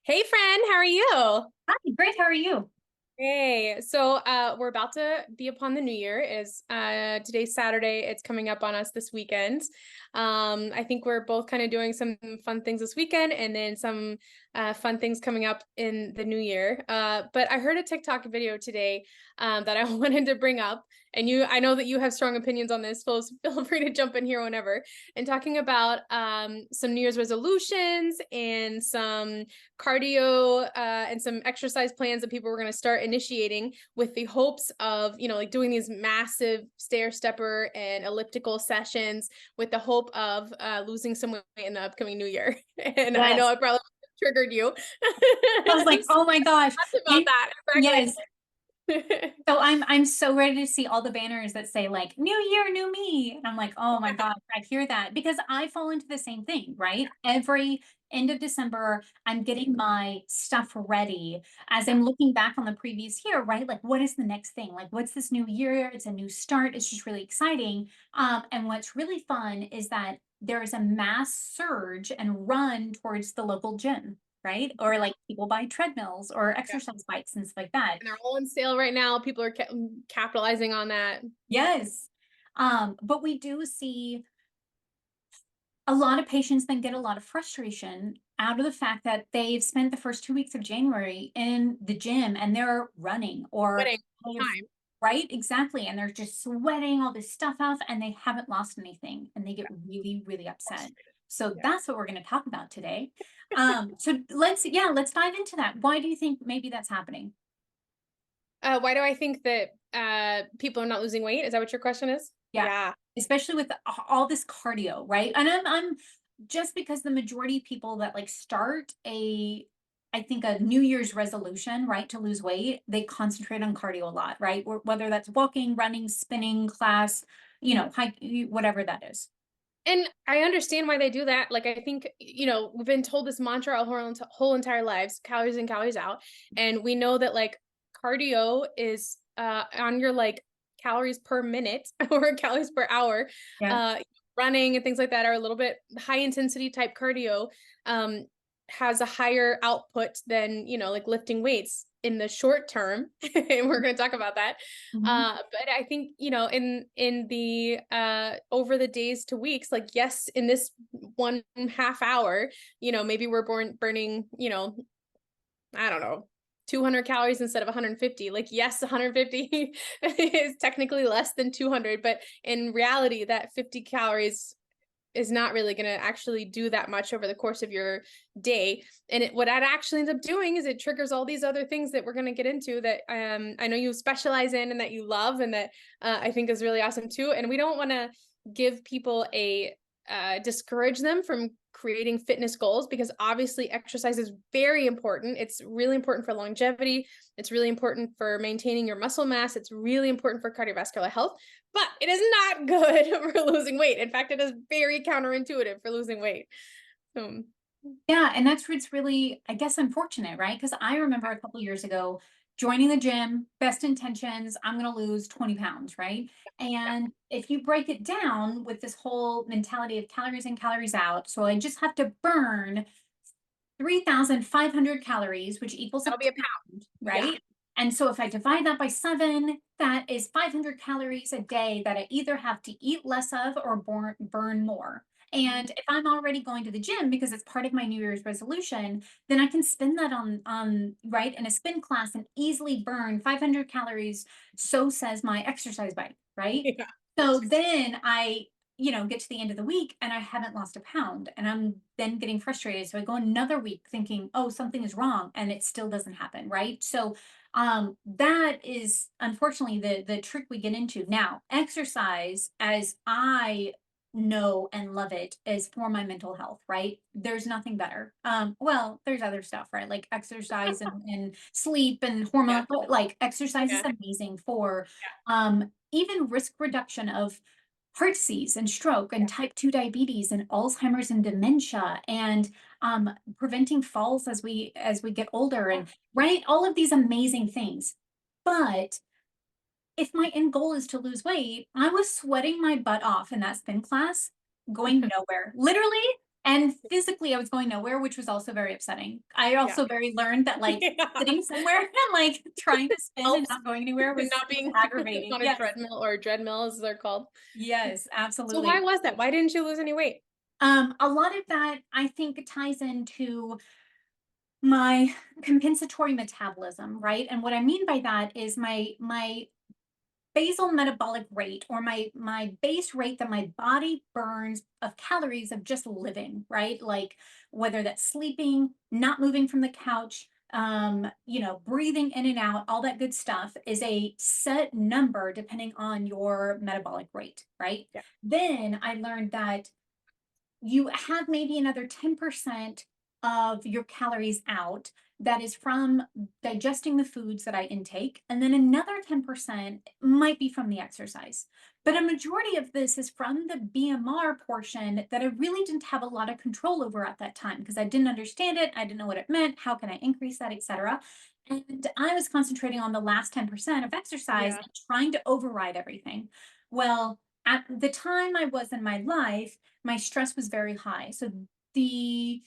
Hey friend, how are you? Hi, great. How are you? Hey, so we're about to be upon the new year. Is today's Saturday. It's coming up on us this weekend. I think we're both kind of doing some fun things this weekend and then some fun things coming up in the new year. But I heard a TikTok video today that I wanted to bring up. And I know that you have strong opinions on this. Feel free to jump in here whenever. And talking about some New Year's resolutions and some cardio and some exercise plans that people were going to start initiating with the hopes of, like doing these massive stair stepper and elliptical sessions with the hope of losing some weight in the upcoming new year. And I know Yes. I probably triggered you. I was like, So oh my gosh. that's about I, that. yes. Exactly. So I'm so ready to see all the banners that say like new year, new me. And I'm like, oh my gosh, I hear that because I fall into the same thing, right? Every end of December, I'm getting my stuff ready as Yeah. I'm looking back on the previous year, right? Like, what is the next thing? Like, what's this new year? It's a new start. It's just really exciting. And what's really fun is that there is a mass surge and run towards the local gym, right? Or like people buy treadmills or Yeah. exercise bikes and stuff like that. And they're all on sale right now. People are capitalizing on that. Yes. But we do see a lot of patients then get a lot of frustration out of the fact that they've spent the first 2 weeks of January in the gym and they're running or Wedding they've, time. right? Exactly. And they're just sweating all this stuff off and they haven't lost anything and they get really, really upset. So Yeah. that's what we're going to talk about today. So let's dive into that. Why do you think maybe that's happening? Why do I think that people are not losing weight? Is that what your question is? Yeah, Yeah. especially with all this cardio, right? And I'm just because the majority of people that like start I think a New Year's resolution, right, to lose weight, they concentrate on cardio a lot, right? Or whether that's walking, running, spinning, class, hike, whatever that is. And I understand why they do that. Like, I think, we've been told this mantra our whole entire lives, calories in, calories out. And we know that like cardio is on your like calories per minute or calories per hour. Yeah. Uh, Running and things like that are a little bit high intensity type cardio. Has a higher output than, like lifting weights in the short term. And we're going to talk about that. Mhm. But I think, in the over the days to weeks, like yes, in this 1.5 hour, maybe we're burning, I don't know, 200 calories instead of 150. Like, yes, 150 is technically less than 200, but in reality, that 50 calories is not really going to actually do that much over the course of your day. And what that actually ends up doing is it triggers all these other things that we're going to get into that I know you specialize in and that you love and that I think is really awesome too. And we don't want to give people a discourage them from creating fitness goals because obviously exercise is very important. It's really important for longevity. It's really important for maintaining your muscle mass. It's really important for cardiovascular health, but it is not good for losing weight. In fact, it is very counterintuitive for losing weight. So, Yeah, and that's what's really, I guess, unfortunate, right? Because I remember a couple years ago joining the gym, best intentions, I'm going to lose 20 pounds, right? yeah. And if you break it down with this whole mentality of calories in, calories out, so I just have to burn 3,500 calories, which equals a That'll be a pound, yeah. right? And so if I divide that by seven, that is 500 calories a day that I either have to eat less of or burn more. And if I'm already going to the gym because it's part of my New Year's resolution, then I can spend that on right in a spin class and easily burn 500 calories. So says my exercise bike, right? Yeah. So then I get to the end of the week and I haven't lost a pound and I'm then getting frustrated. So I go another week thinking, oh, something is wrong and it still doesn't happen. Right. So that is unfortunately the trick we get into. Now, exercise, as I know and love it, is for my mental health, right? There's nothing better. Well, there's other stuff, right? Like exercise and sleep and Yeah. hormone, but like exercise is Yeah. amazing for even risk reduction of heart disease and stroke and type 2 diabetes and Alzheimer's and dementia and preventing falls as we get older Yeah. and right all of these amazing things. But if my end goal is to lose weight, I was sweating my butt off in that spin class, going nowhere. Literally, And physically I was going nowhere, which was also very upsetting. I Yeah. also very learned that like Yeah. sitting somewhere and like trying to spin and Helps not going anywhere was not being aggravating. on a Yes. treadmill or a dreadmill, as they're called. Yes, So why absolutely. was that? Why didn't you lose any weight? A lot of that I think ties into my compensatory metabolism, right? And what I mean by that is my basal metabolic rate, or my base rate that my body burns of calories of just living, right? Like whether that's sleeping, not moving from the couch, breathing in and out, all that good stuff is a set number depending on your metabolic rate, right? Yeah. Then I learned that you have maybe another 10% of your calories out that is from digesting the foods that I intake. And then another 10% might be from the exercise. But a majority of this is from the BMR portion that I really didn't have a lot of control over at that time because I didn't understand it. I didn't know what it meant. How can I increase that, etc. And I was concentrating on the last 10% of exercise Yeah. and trying to override everything. Well, at the time I was in my life, my stress was very high. So the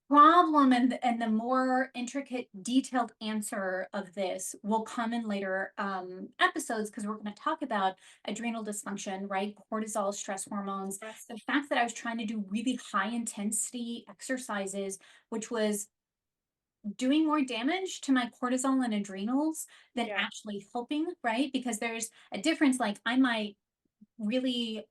problem and the more intricate, detailed answer of this will come in later episodes because we're going to talk about adrenal dysfunction, right? Cortisol, stress hormones, Yes. the fact that I was trying to do really high intensity exercises, which was doing more damage to my cortisol and adrenals than Yeah. actually helping, right? Because there's a difference. Like I might really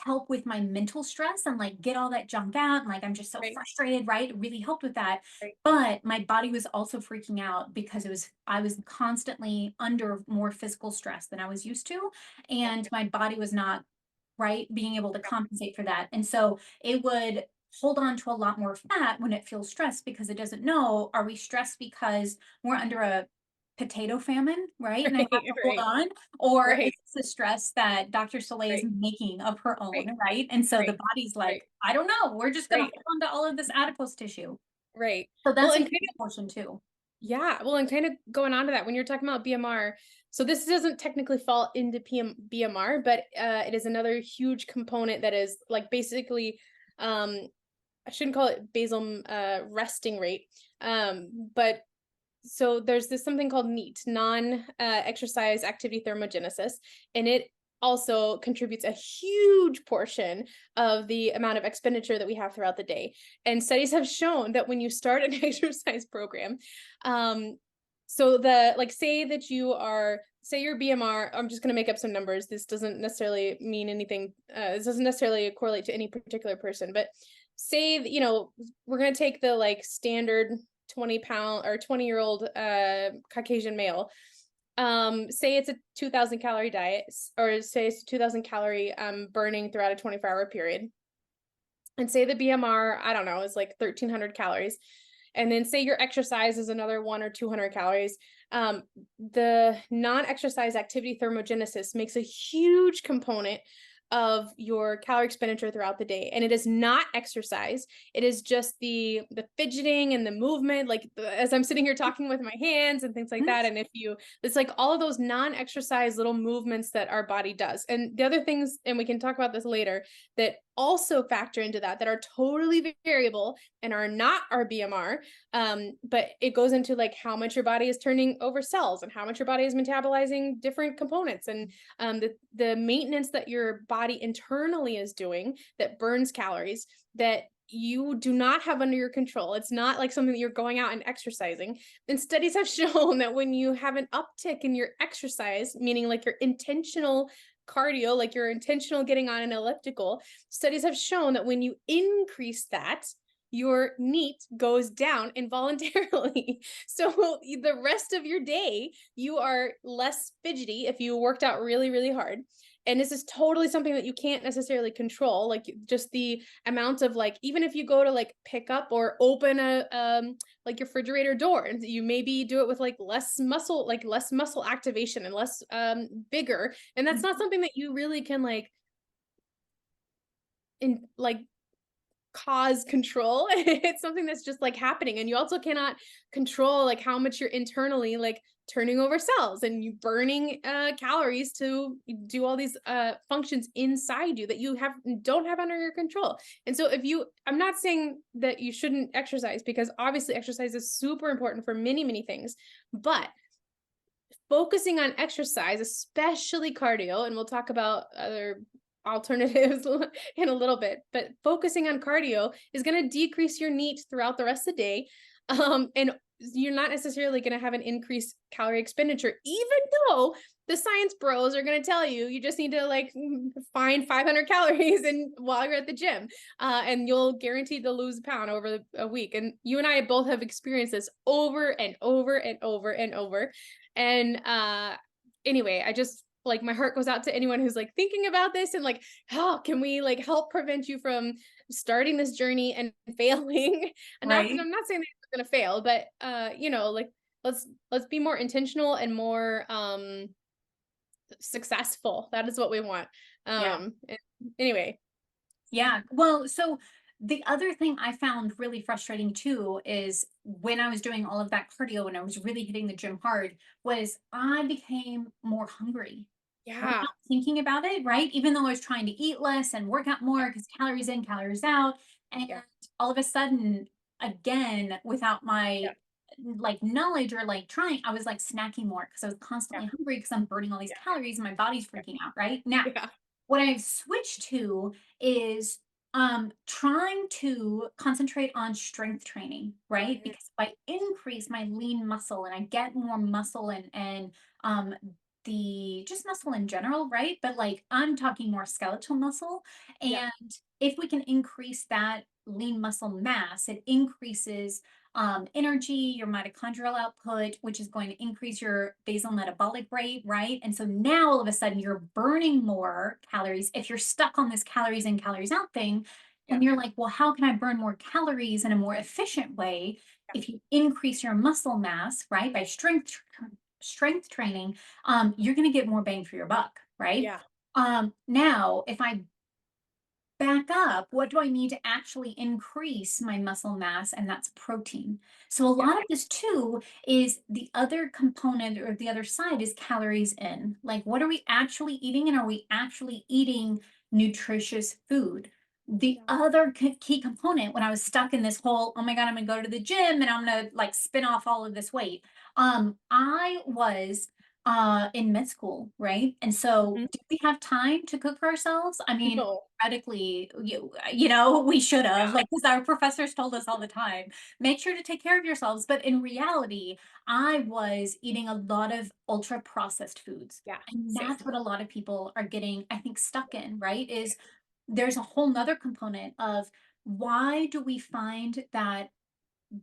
help with my mental stress and like get all that junk out and like I'm just so Right. frustrated, right? It really helped with that. Right. But my body was also freaking out because I was constantly under more physical stress than I was used to, Yeah. and my body was not right being able to Yeah. compensate for that. And so it would hold on to a lot more fat when it feels stressed because it doesn't know, are we stressed because we're under a potato famine, right? And I have Right. to hold Right. on, or is Right. this the stress that Dr. Soleil is Right. making of her own, Right. right? And so the Right. body's like, Right. I don't know, we're just gonna Right. hold on to all of this adipose tissue. Right. So Well, that's a and huge portion too. yeah, well, and kind of going on to that, when you're talking about BMR, so this doesn't technically fall into BMR, but it is another huge component that is like basically, um, I shouldn't call it basal resting rate, but so there's this something called NEAT, non-exercise activity thermogenesis, and it also contributes a huge portion of the amount of expenditure that we have throughout the day. And studies have shown that when you start an exercise program, so the like say that you are say your BMR, I'm just going to make up some numbers. This doesn't necessarily mean anything. This doesn't necessarily correlate to any particular person, but say that, we're going to take the like standard 20-pound or 20-year-old Caucasian male. Say it's a 2000 calorie diet, or say it's 2000 calorie burning throughout a 24-hour period. And say the BMR, I don't know, is like 1300 calories. And then say your exercise is another 1 or 200 calories. The non-exercise activity thermogenesis makes a huge component of your calorie expenditure throughout the day, and it is not exercise. It is just the fidgeting and the movement, like as I'm sitting here talking with my hands and things like Mhm. that. And it's like all of those non-exercise little movements that our body does. And the other things, and we can talk about this later, that also factor into that are totally variable and are not our BMR. But it goes into like how much your body is turning over cells and how much your body is metabolizing different components, and the maintenance that your body internally is doing that burns calories that you do not have under your control. It's not like something that you're going out and exercising. And studies have shown that when you have an uptick in your exercise, meaning like your intentional cardio, like your intentional getting on an elliptical, studies have shown that when you increase that, your NEAT goes down involuntarily. So the rest of your day, you are less fidgety if you worked out really, really hard. And this is totally something that you can't necessarily control, like just the amount of like, even if you go to like pick up or open a like your refrigerator door, and you maybe do it with like less muscle activation and less bigger, and that's not something that you really can like in like cause control. It's something that's just like happening, and you also cannot control like how much you're internally like turning over cells and you burning calories to do all these functions inside you that you don't have under your control. And so if you, I'm not saying that you shouldn't exercise, because obviously exercise is super important for many, many things, but focusing on exercise, especially cardio, and we'll talk about other alternatives in a little bit, but focusing on cardio is going to decrease your NEAT throughout the rest of the day. And you're not necessarily going to have an increased calorie expenditure, even though the science bros are going to tell you just need to like find 500 calories and while you're at the gym, and you'll guaranteed to lose a pound over a week. And you and I both have experienced this over and over and over and over. And anyway, I just like, my heart goes out to anyone who's like thinking about this and like, how can we like help prevent you from starting this journey and failing? And not, Right. I'm not saying that you're gonna fail, but you know, like let's be more intentional and more successful. That is what we want. Yeah. Anyway. Yeah. Well, so the other thing I found really frustrating too is when I was doing all of that cardio and I was really hitting the gym hard, was I became more hungry Yeah. without thinking about it, right? Even though I was trying to eat less and work out Yeah. more because calories in, calories out. And Yeah. all of a sudden, again, without my Yeah. like knowledge or like trying, I was like snacking more because I was Yeah. constantly hungry because I'm burning all these Yeah. calories and my body's freaking out, right? Now, Yeah. what I've switched to is trying to concentrate on strength training, right? Mhm. Because if I increase my lean muscle and I get more muscle and um the just muscle in general, right? But like I'm talking more skeletal muscle. Yeah. And if we can increase that lean muscle mass, it increases energy, your mitochondrial output, which is going to increase your basal metabolic rate, right? And so now all of a sudden you're burning more calories. If you're stuck on this calories in, calories out thing, Yeah. and you're like, well, how can I burn more calories in a more efficient way? Yeah. If you increase your muscle mass, right, by strength training, you're going to get more bang for your buck, right? Yeah. Now, if I back up, what do I need to actually increase my muscle mass? And that's protein. So a Yeah. lot of this too is the other component or the other side is calories in. Like, what are we actually eating? And are we actually eating nutritious food? The Yeah. other key component when I was stuck in this whole, oh my God, I'm gonna go to the gym and I'm gonna like spin off all of this weight. I was in med school, right? And so Mhm. do we have time to cook for ourselves? I mean, No. theoretically, you know, we should have, Yeah. like, because our professors told us all the time, make sure to take care of yourselves. But in reality, I was eating a lot of ultra processed foods. Yeah. And Same. that's what a lot of people are getting, I think, stuck in, right? Is there's a whole nother component of why do we find that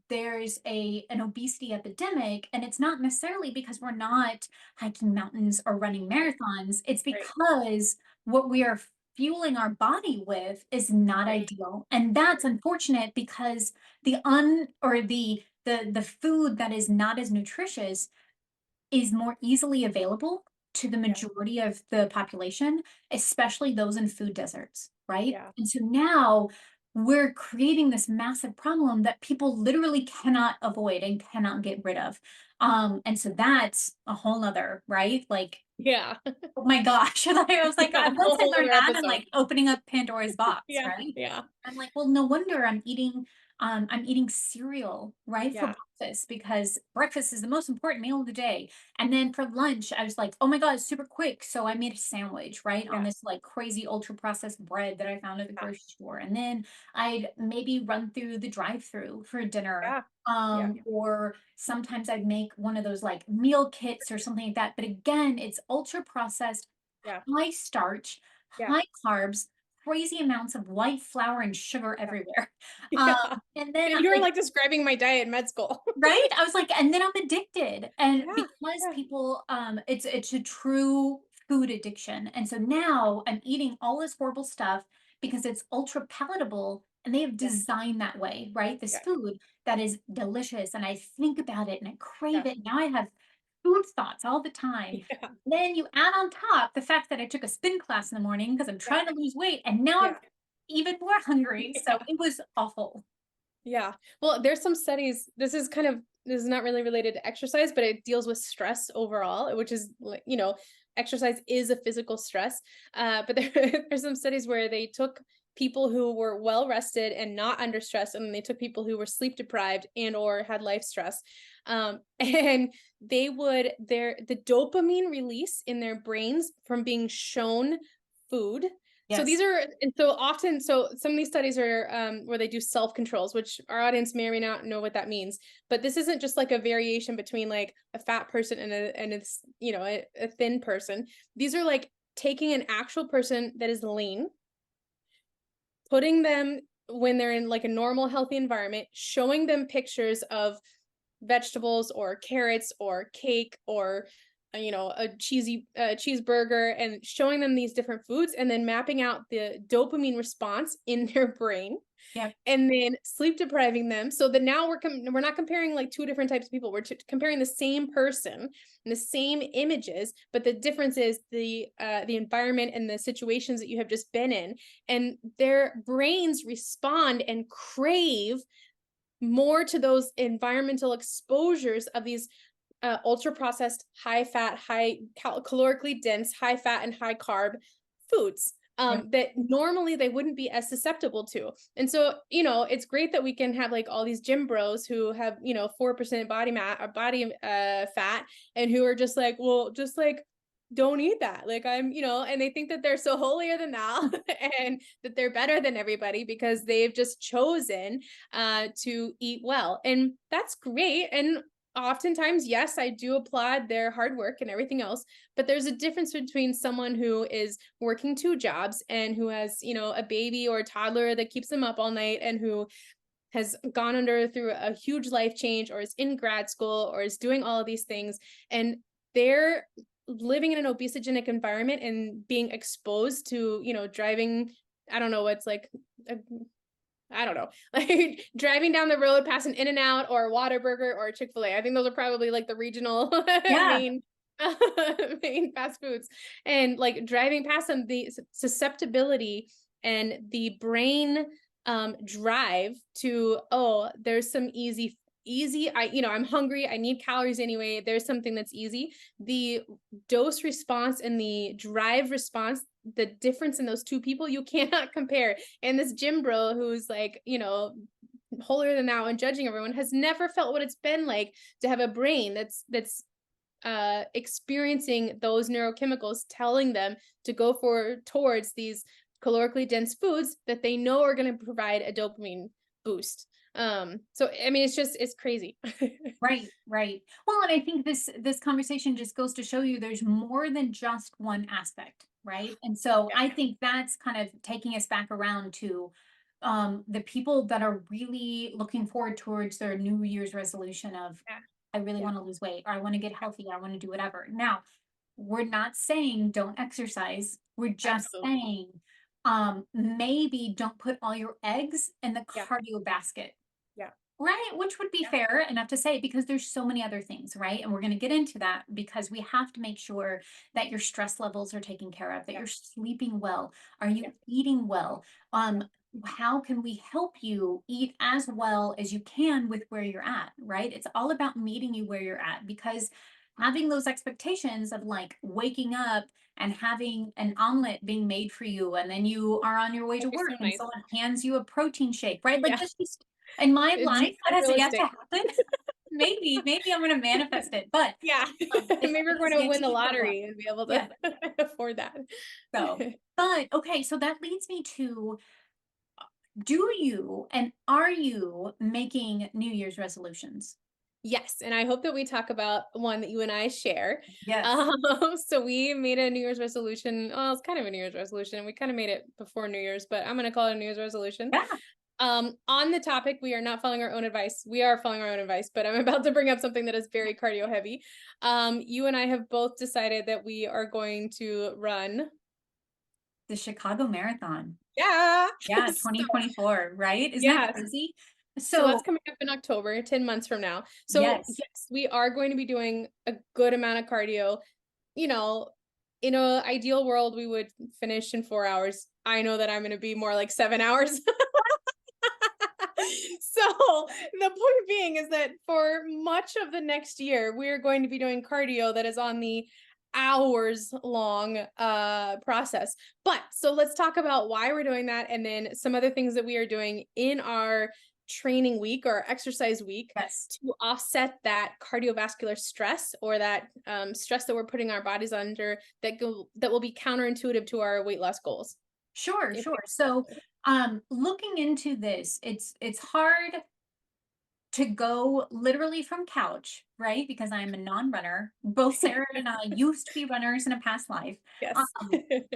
there's an obesity epidemic, and it's not necessarily because we're not hiking mountains or running Right. marathons. It's Right. because what we are fueling our body with is not Right. ideal, and that's unfortunate because the un or the food that is not as nutritious is more easily available to the Yeah. majority of the population, especially those in food deserts, right? Yeah. And so now we're creating this massive problem that people literally cannot avoid and cannot get rid of. And so that's a whole nother, right? Like, Yeah. oh my gosh. And I was like, Yeah. A once I whole learned other that, I'm episode. like opening up Pandora's box, Yeah. right? Yeah. I'm like, well, no wonder I'm eating cereal, right, for Yeah. breakfast because breakfast is the most important meal of the day. And then for lunch, I was like, oh my God, it's super quick. So I made a sandwich, right, on Yeah. this like crazy ultra processed bread that I found at the Yeah. grocery store. And then I'd maybe run through the drive-through for dinner. Yeah. Yeah. Or sometimes I'd make one of those like meal kits or something like that. But again, it's ultra processed, Yeah. high starch, Yeah. high carbs, crazy amounts of white flour and sugar Yeah. everywhere. Um, Yeah. and then You were like, like describing my diet in med school. right? I was like, and then I'm addicted. And Yeah. because Yeah. people, it's a true food addiction. And so now I'm eating all this horrible stuff because it's ultra palatable and they have Yeah. designed that way, right? This Yeah. food that is delicious. And I think about it and I Yeah. crave it. Now I have food thoughts all the time. Yeah. Then you add on top the fact that I took a spin class in the morning because I'm Yeah. trying to lose weight. And now I'm Yeah. even more hungry. So Yeah. it was awful. Yeah. Well, there's some studies. This is kind of this is not really related to exercise, but it deals with stress overall, which is like, exercise is a physical stress. But there's some studies where they took people who were well rested and not under stress, and then they took people who were sleep deprived and or had life stress. And the dopamine release in their brains from being shown food. So Yes. some of these studies are where they do self controls, which our audience may or may not know what that means. But this isn't just like a variation between like a fat person and a thin person. These are like taking an actual person that is lean, putting them when they're in like a normal healthy environment, showing them pictures of vegetables or carrots or cake or a cheesy cheeseburger, and showing them these different foods and then mapping out the dopamine response in their brain, Yeah. and then sleep depriving them, so that now we're not comparing like two different types of people. We're comparing the same person and the same images, but the difference is the environment and the situations that you have just been in, and their brains respond and crave more to those environmental exposures of these ultra processed, high fat, calorically dense, high fat and high carb foods Yeah. that normally they wouldn't be as susceptible to. And so, it's great that we can have like all these gym bros who have, 4% body fat, and who are just like, well, just like, don't eat that. Like and they think that they're so holier than thou and that they're better than everybody because they've just chosen to eat well. And that's great. And oftentimes, yes, I do applaud their hard work and everything else, but there's a difference between someone who is working two jobs and who has, a baby or a toddler that keeps them up all night, and who has gone through a huge life change, or is in grad school, or is doing all of these things, and they're living in an obesogenic environment and being exposed to, driving, I don't know what's like I don't know, like driving down the road past an In-N-Out or a Whataburger or a Chick-fil-A. I think those are probably like the regional Yeah. main main fast foods. And like driving past them, the susceptibility and the brain drive to, oh, there's some easy, I'm hungry, I need calories anyway, there's something that's easy. The dose response and the drive response, the difference in those two people, you cannot compare. And this gym bro who's like, holier than thou and judging everyone, has never felt what it's been like to have a brain that's experiencing those neurochemicals telling them to go towards these calorically dense foods that they know are going to provide a dopamine boost. So I mean, it's crazy. Right, right. Well, and I think this conversation just goes to show you there's more than just one aspect, right? And so Yeah, I think that's kind of taking us back around to the people that are really looking forward towards their New Year's resolution of yeah, I really yeah, want to lose weight, or I want to get healthy, or I want to do whatever. Now, we're not saying don't exercise. We're just absolutely. saying maybe don't put all your eggs in the Yeah, cardio basket. yeah, Right, which would be yeah, fair enough to say because there's so many other things, right? And we're going to get into that because we have to make sure that your stress levels are taken care of, that yeah, you're sleeping well. Are yeah, you eating well? yeah, How can we help you eat as well as you can with where you're at, right? It's all about meeting you where you're at because having those expectations of like waking up and having an omelet being made for you and then you are on your way to that'd be so work and nice. someone hands you a protein shake, right? Like Yeah, this just in my it's life, just that has yet to unrealistic. happen. Maybe I'm gonna manifest it, but Yeah, it maybe we're has going to yet win to the show up. lottery and be able to Yeah. afford that. So, but okay, so that leads me to do you and are you making New Year's resolutions? Yes, and I hope that we talk about one that you and I share. Yes. Um, so we made a New Year's resolution. Well, it's kind of a New Year's resolution. We kind of made it before New Year's, but I'm going to call it a New Year's resolution. Yeah. On the topic, we are not following our own advice. We are following our own advice, but I'm about to bring up something that is very cardio heavy. You and I have both decided that we are going to run. The Chicago Marathon. Yeah. Yeah, So, 2024, right? Isn't that yes. crazy? So that's So, coming up in October, 10 months from now. So yes. yes, we are going to be doing a good amount of cardio. You know, in a ideal world, we would finish in 4 hours. I know that I'm going to be more like 7 hours. So So the point being is that for much of the next year, we're going to be doing cardio that is on the hours long process. But so let's talk about why we're doing that and then some other things that we are doing in our training week or exercise week Yes. to offset that cardiovascular stress or that stress that we're putting our bodies under that will be counterintuitive to our weight loss goals. Sure, If sure. So, looking into this, it's hard to go literally from couch, right? Because I'm a non-runner. Both Sarah and I used to be runners in a past life. Yes. Um,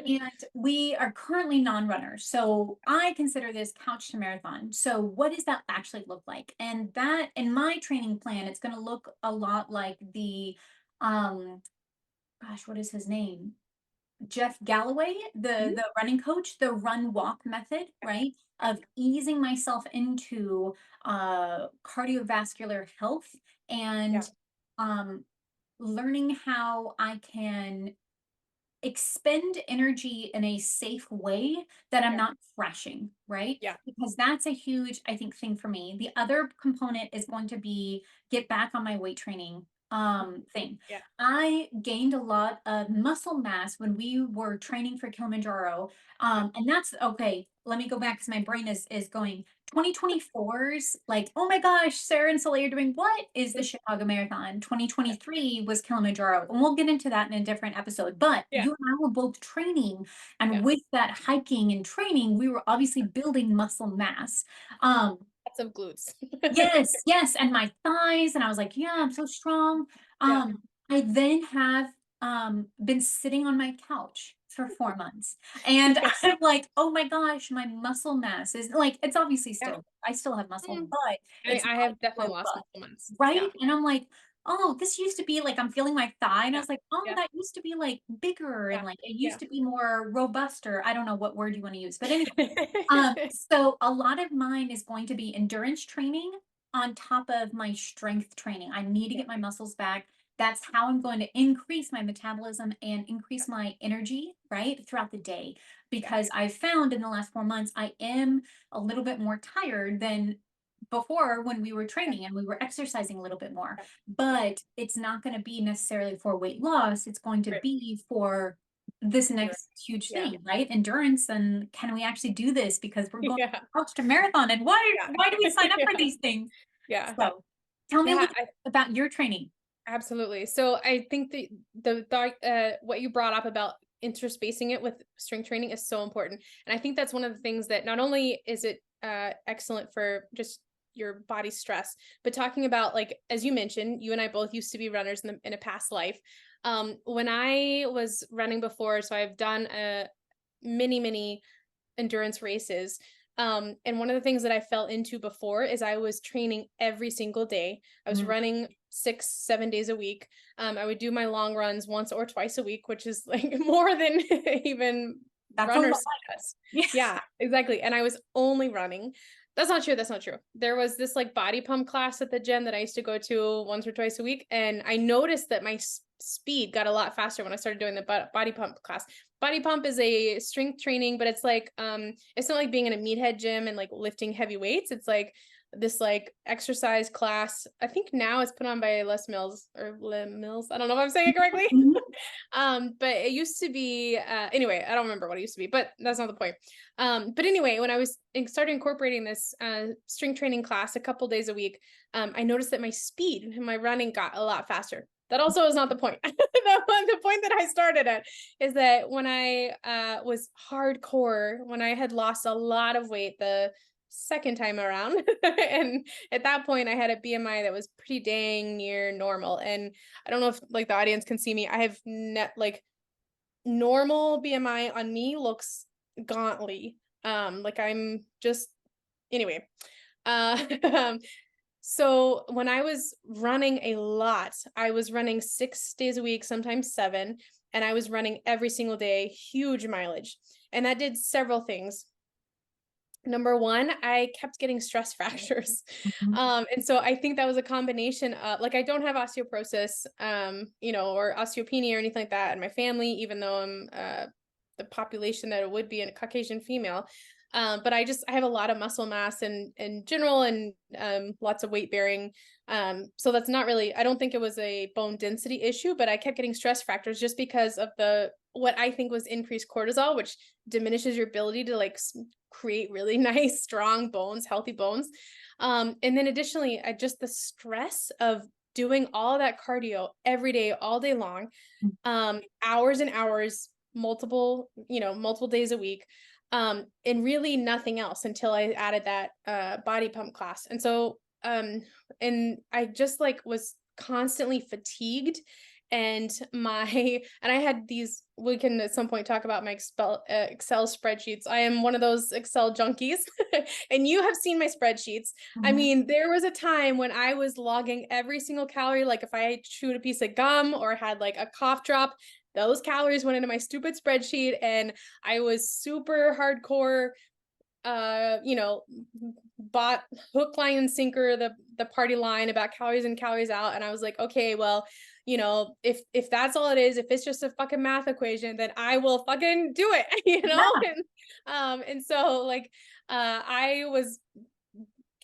and we are currently non-runners. So I consider this couch to marathon. So what does that actually look like? And that in my training plan, it's going to look a lot like the um gosh, what is his name? Jeff Galloway, the Mhm. the running coach, the run walk method, right? Of easing myself into cardiovascular health Yeah. and um learning how I can expend energy in a safe way that I'm Yeah. not crashing, right? Yeah. Because that's a huge, I think, thing for me. The other component is going to be get back on my weight training thing. Yeah. I gained a lot of muscle mass when we were training for Kilimanjaro. Yeah. And that's okay. Let me go back because my brain is going 2024's like, oh my gosh, Sarah and Soleil are doing what is the Chicago Marathon? Yeah. 2023 was Kilimanjaro. And we'll get into that in a different episode. But Yeah. you and I were both training. And Yeah. with that hiking and training, we were obviously building muscle mass. Um, Lots of glutes. Yes, yes, and my thighs, and I was like, "Yeah, I'm so strong." Yeah. I then have, been sitting on my couch for 4 months, and Yeah. I'm like, "Oh my gosh, my muscle mass is" like, it's obviously Yeah. still I still have muscle, Mm. but it's I not have definitely lost robust, muscle mass. right? Yeah. And I'm like, "Oh, this used to be like" I'm feeling my thigh, and I Yeah. was like, "Oh, Yeah. that used to be, like, bigger, and, Yeah. like, it Yeah. used to be more robust," or I don't know what word you wanna use, but anyway, so a lot of mine is going to be endurance training on top of my strength training. I need to Yeah. get my muscles back. That's how I'm going to increase my metabolism and increase my energy, right, throughout the day. Yeah. Because I've found in the last 4 months, I am a little bit more tired than before when we were Yeah. training and we were exercising a little bit more. Yeah. But it's not going to be necessarily for weight loss. It's going to Right. be for this Endurance. next huge Yeah. thing, right? Endurance, and can we actually do this because we're going Yeah. to to marathon, and why Yeah. why do we sign up for Yeah. these things? Yeah. So tell me a Yeah. little bit about your training. Absolutely. So I think the what you brought up about interspacing it with strength training is so important. And I think that's one of the things that not only is it excellent for just your body stress, but talking about like as you mentioned, you and I both used to be runners in a past life. When I was running before, so I've done many endurance races. And one of the things that I fell into before is I was training every single day. I was Mm, running 6, 7 days a week. I would do my long runs once or twice a week, which is like more than even that's a lot. runners suggest. Yeah. Yeah, exactly. And I was only running. That's not true. That's not true. There was this like body pump class at the gym that I used to go to once or twice a week. And I noticed that my speed got a lot faster when I started doing the body pump class. Body pump is a strength training, but it's not like being in a meathead gym and like lifting heavy weights. It's like this like exercise class. I think now it's put on by Les Mills or Le Mills. I don't know if I'm saying it correctly. Mhm. But it used to be anyway, I don't remember what it used to be, but that's not the point. But anyway, when I was started incorporating this strength training class a couple days a week, I noticed that my speed and my running got a lot faster. That also is not the point. The point that I started at is that when I was hardcore, when I had lost a lot of weight the second time around, and at that point I had a BMI that was pretty dang near normal. And I don't know if like the audience can see me. I have like normal BMI on me looks gauntly. Like I'm just anyway. Um, so when I was running a lot, I was running 6 days a week, sometimes seven, and I was running every single day, huge mileage. And that did several things. Number one, I kept getting stress fractures. Mhm. And so I think that was a combination of like I don't have osteoporosis, or osteopenia or anything like that in my family, even though I'm the population that it would be in a Caucasian female. But I have a lot of muscle mass in general, and lots of weight bearing. So that's not really, I don't think it was a bone density issue, but I kept getting stress fractures just because of the what I think was increased cortisol, which diminishes your ability to like create really nice, strong bones, healthy bones. And then additionally, just the stress of doing all that cardio every day, all day long, hours and hours, multiple days a week, and really nothing else until I added that body pump class. And so and I just like was constantly fatigued, and my and I had these, we can at some point talk about my Excel spreadsheets. I am one of those Excel junkies. And you have seen my spreadsheets. I Mhm. mean, there was a time when I was logging every single calorie, like if I chewed a piece of gum or had like a cough drop, those calories went into my stupid spreadsheet, and I was super hardcore, you know, bought hook, line, and sinker the party line about calories in, calories out. And I was like, okay, well, if that's all it is, if it's just a fucking math equation, then I will fucking do it, Yeah. and so like I was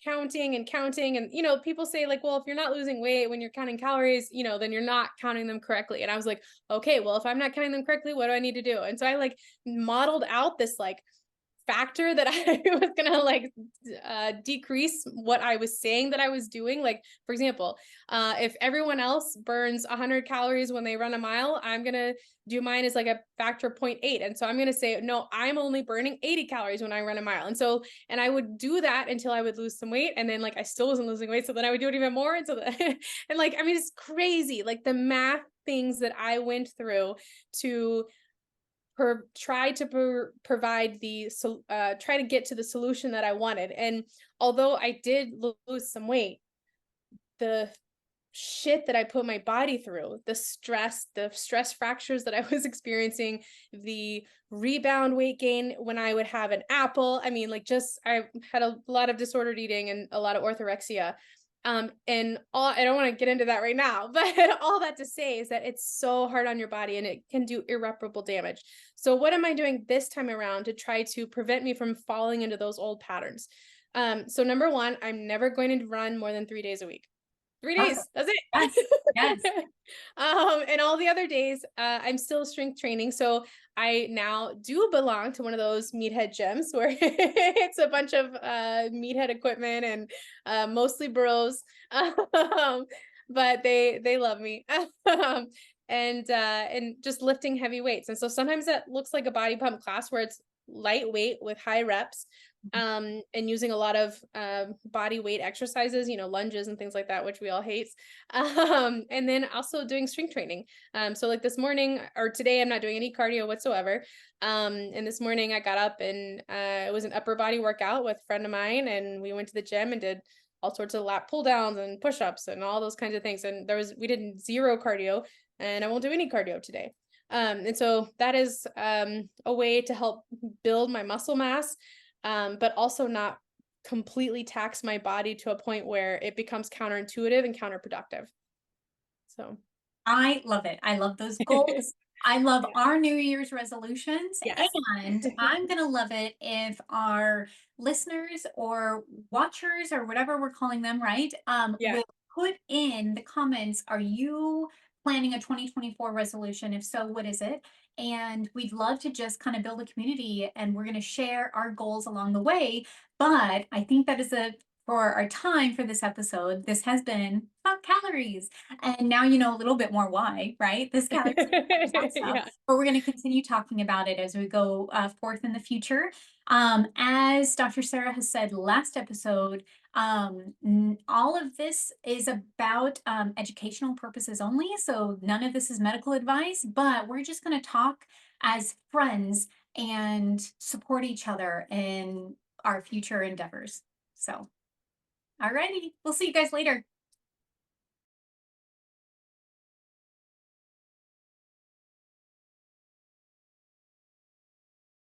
counting and counting, and people say like, well, if you're not losing weight when you're counting calories, then you're not counting them correctly. And I was like, okay, well, if I'm not counting them correctly, what do I need to do? And so I like modeled out this like factor that I was gonna like decrease what I was saying that I was doing. Like, for example, if everyone else burns 100 calories when they run a mile, I'm gonna do mine as like a factor of 0.8. And so I'm gonna say, no, I'm only burning 80 calories when I run a mile. And so, and I would do that until I would lose some weight. And then like I still wasn't losing weight. So then I would do it even more. And so and like, I mean, it's crazy. Like the math things that I went through to try to provide try to get to the solution that I wanted. And although I did lose some weight, the shit that I put my body through, the stress fractures that I was experiencing, the rebound weight gain when I would have an apple. I mean, like, just I had a lot of disordered eating and a lot of orthorexia. And all, I don't want to get into that right now, but all that to say is that it's so hard on your body and it can do irreparable damage. So what am I doing this time around to try to prevent me from falling into those old patterns? So number one, I'm never going to run more than 3 days a week. 3 days. Perfect. That's Yes. Yes. it. And all the other days, I'm still strength training. So I now do belong to one of those meathead gyms where it's a bunch of meathead equipment and mostly bros. But they love me. And just lifting heavy weights. And so sometimes that looks like a body pump class where it's lightweight with high reps, and using a lot of body weight exercises, lunges and things like that, which we all hate. And then also doing strength training. So like this morning or today, I'm not doing any cardio whatsoever. And this morning I got up and it was an upper body workout with a friend of mine, and we went to the gym and did all sorts of lat pull downs and push-ups and all those kinds of things. And we did zero cardio, and I won't do any cardio today. And so that is a way to help build my muscle mass, but also not completely tax my body to a point where it becomes counterintuitive and counterproductive. So, I love it. I love those goals. I love yeah. our New Year's resolutions. Yes. And I'm going to love it if our listeners or watchers or whatever we're calling them, right? Yeah. Will put in the comments, are you planning a 2024 resolution? If so, what is it? And we'd love to just kind of build a community, and we're going to share our goals along the way. But I think that is a for our time for this episode. This has been about calories. And now you know a little bit more why, right? This calories that stuff. Yeah. But we're going to continue talking about it as we go forth in the future. As Dr. Sarah has said last episode, all of this is about educational purposes only. So none of this is medical advice, but we're just going to talk as friends and support each other in our future endeavors. So, alrighty, we'll see you guys later.